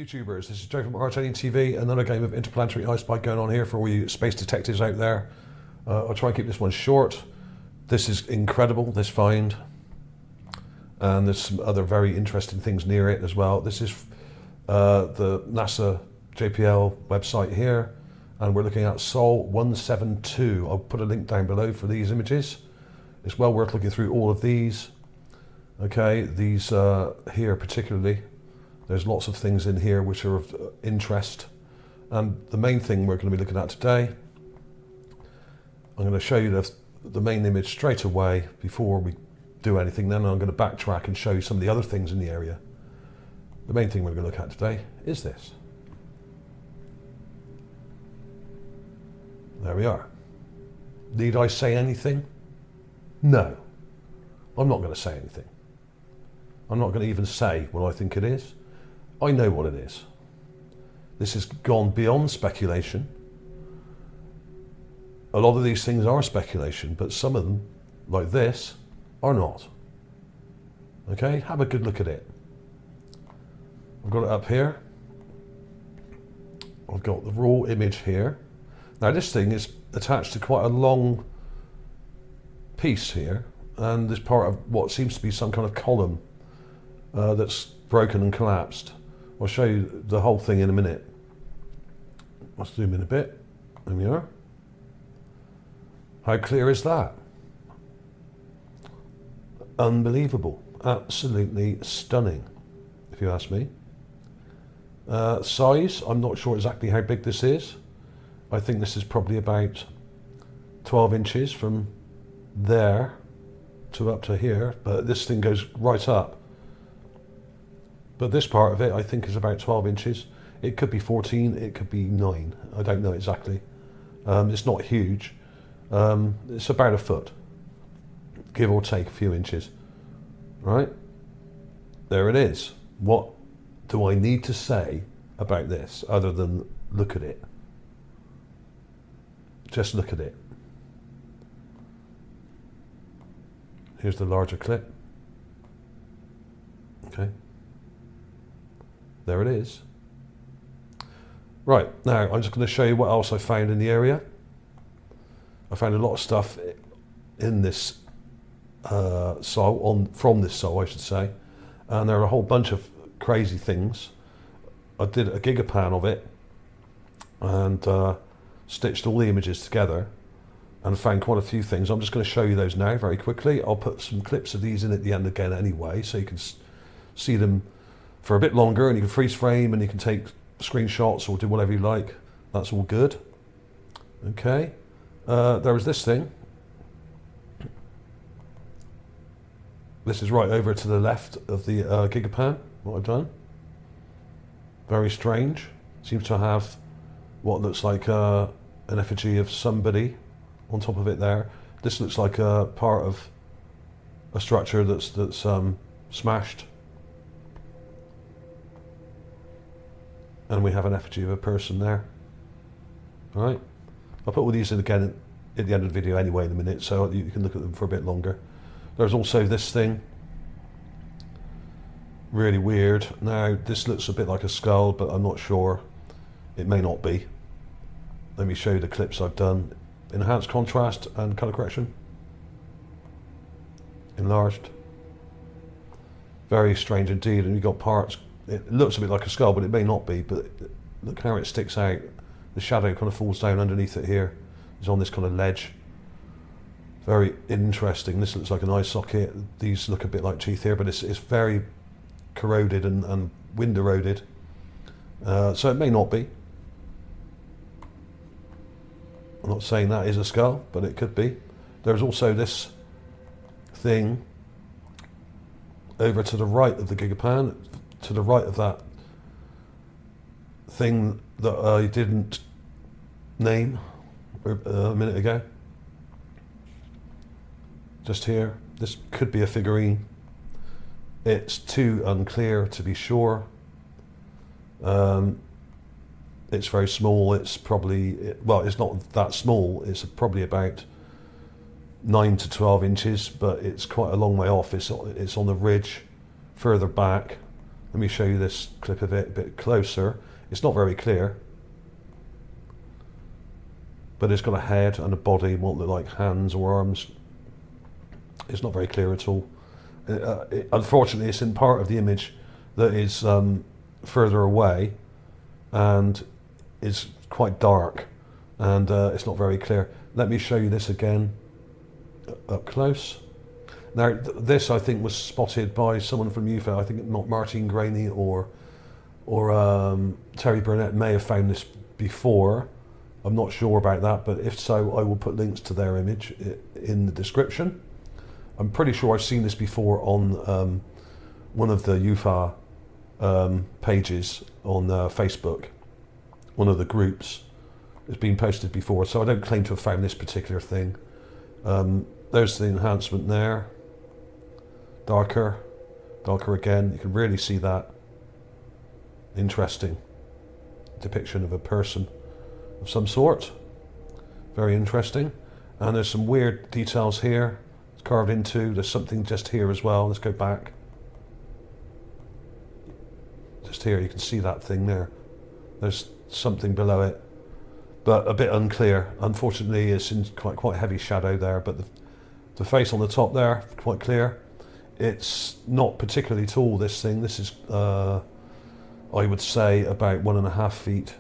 YouTubers, this is Joe from ArtAlienTV, another game of interplanetary I Spy going on here for all you space detectives out there. I'll try and keep this one short. This is incredible, this find. And there's some other very interesting things near it as well. This is the NASA JPL website here, and we're looking at Sol 172. I'll put a link down below for these images. It's well worth looking through all of these. Okay, these here particularly. There's lots of things in here which are of interest. And the main thing we're going to be looking at today, I'm going to show you the main image straight away before we do anything. Then I'm going to backtrack and show you some of the other things in the area. The main thing we're going to look at today is this. There we are. Need I say anything? No. I'm not going to say anything. I'm not going to even say what I think it is. I know what it is. This has gone beyond speculation. A lot of these things are speculation, but some of them, like this, are not. Okay, have a good look at it. I've got it up here. I've got the raw image here. Now this thing is attached to quite a long piece here, and there's part of what seems to be some kind of column that's broken and collapsed. I'll show you the whole thing in a minute. I'll zoom in a bit. There we are. How clear is that? Unbelievable. Absolutely stunning, if you ask me. Size, I'm not sure exactly how big this is. I think this is probably about 12 inches from there to up to here, but this thing goes right up. But this part of it, I think, is about 12 inches. It could be 14, it could be 9. I don't know exactly. It's not huge. It's about a foot, give or take a few inches. Right? There it is. What do I need to say about this other than look at it? Just look at it. Here's the larger clip. Okay. There it is. Right, now I'm just going to show you what else I found in the area. I found a lot of stuff in this Sol, from this Sol I should say, and there are a whole bunch of crazy things. I did a gigapan of it and stitched all the images together and found quite a few things. I'm just going to show you those now very quickly. I'll put some clips of these in at the end again anyway, so you can see them for a bit longer, and you can freeze frame and you can take screenshots or do whatever you like. That's all good. Okay, there was this thing. This is right over to the left of the gigapan, what I've done. Very strange. Seems to have what looks like an effigy of somebody on top of it there. This looks like a part of a structure that's smashed. And we have an effigy of a person there. All right. I'll put all these in again at the end of the video anyway in a minute, so you can look at them for a bit longer. There's also this thing. Really weird. Now, this looks a bit like a skull, but I'm not sure. It may not be. Let me show you the clips I've done. Enhanced contrast and color correction. Enlarged. Very strange indeed, and you've got parts. It looks a bit like a skull, but it may not be. But look how it sticks out. The shadow kind of falls down underneath it here. It's on this kind of ledge. Very interesting. This looks like an eye socket. These look a bit like teeth here, but it's very corroded and wind eroded. So it may not be. I'm not saying that is a skull, but it could be. There's also this thing over to the right of the gigapan, to the right of that thing that I didn't name a minute ago. Just here. This could be a figurine. It's too unclear to be sure. It's very small. It's probably, well, it's not that small. It's probably about 9 to 12 inches, but it's quite a long way off. It's on the ridge further back. Let me show you this clip of it a bit closer. It's not very clear, but it's got a head and a body, what look like hands or arms. It's not very clear at all. Unfortunately, it's in part of the image that is further away and is quite dark, and it's not very clear. Let me show you this again up close. Now, this I think was spotted by someone from UFO. I think not Martin Graney or Terry Burnett may have found this before. I'm not sure about that, but if so, I will put links to their image in the description. I'm pretty sure I've seen this before on one of the UFA pages on Facebook, one of the groups. It's been posted before, so I don't claim to have found this particular thing. There's the enhancement there. Darker again. You can really see that. Interesting depiction of a person of some sort. Very interesting. And there's some weird details here. It's carved into. There's something just here as well. Let's go back. Just here, you can see that thing there. There's something below it, but a bit unclear. Unfortunately, it's in quite heavy shadow there, but the face on the top there, quite clear. It's not particularly tall, this thing. This is, I would say, about 1.5 feet.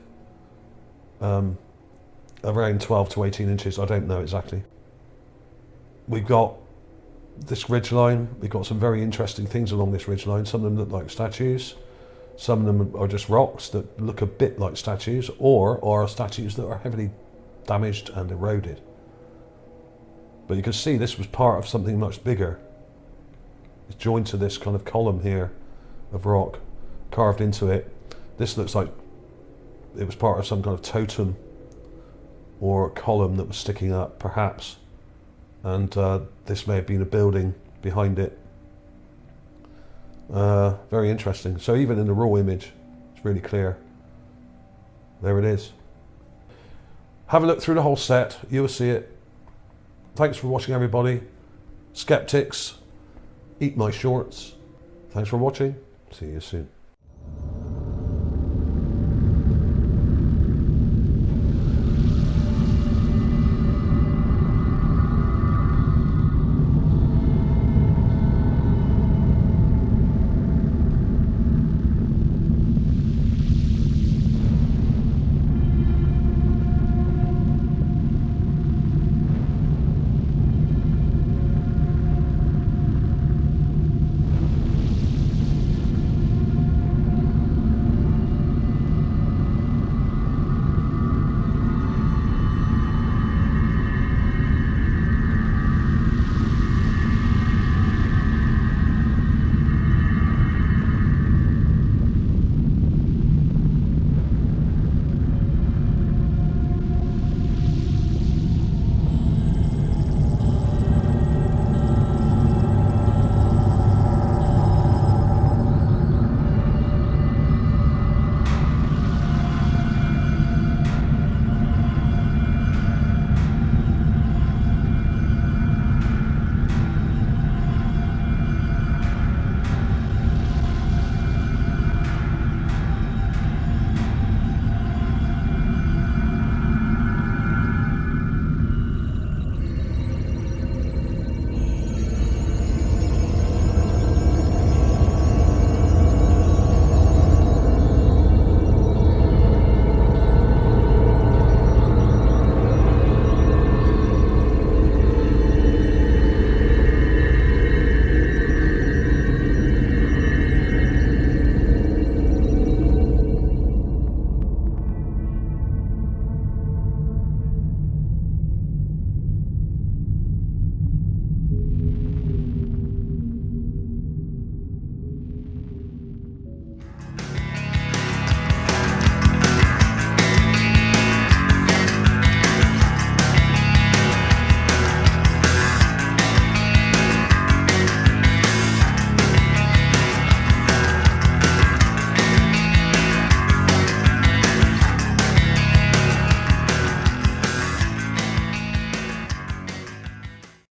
Around 12 to 18 inches, I don't know exactly. We've got this ridgeline. We've got some very interesting things along this ridgeline. Some of them look like statues. Some of them are just rocks that look a bit like statues, or are statues that are heavily damaged and eroded. But you can see this was part of something much bigger. It's joined to this kind of column here of rock, carved into it. This looks like it was part of some kind of totem or column that was sticking up, perhaps. And this may have been a building behind it. Very interesting. So even in the raw image, it's really clear. There it is. Have a look through the whole set. You will see it. Thanks for watching, everybody. Skeptics, eat my shorts. Thanks for watching. See you soon.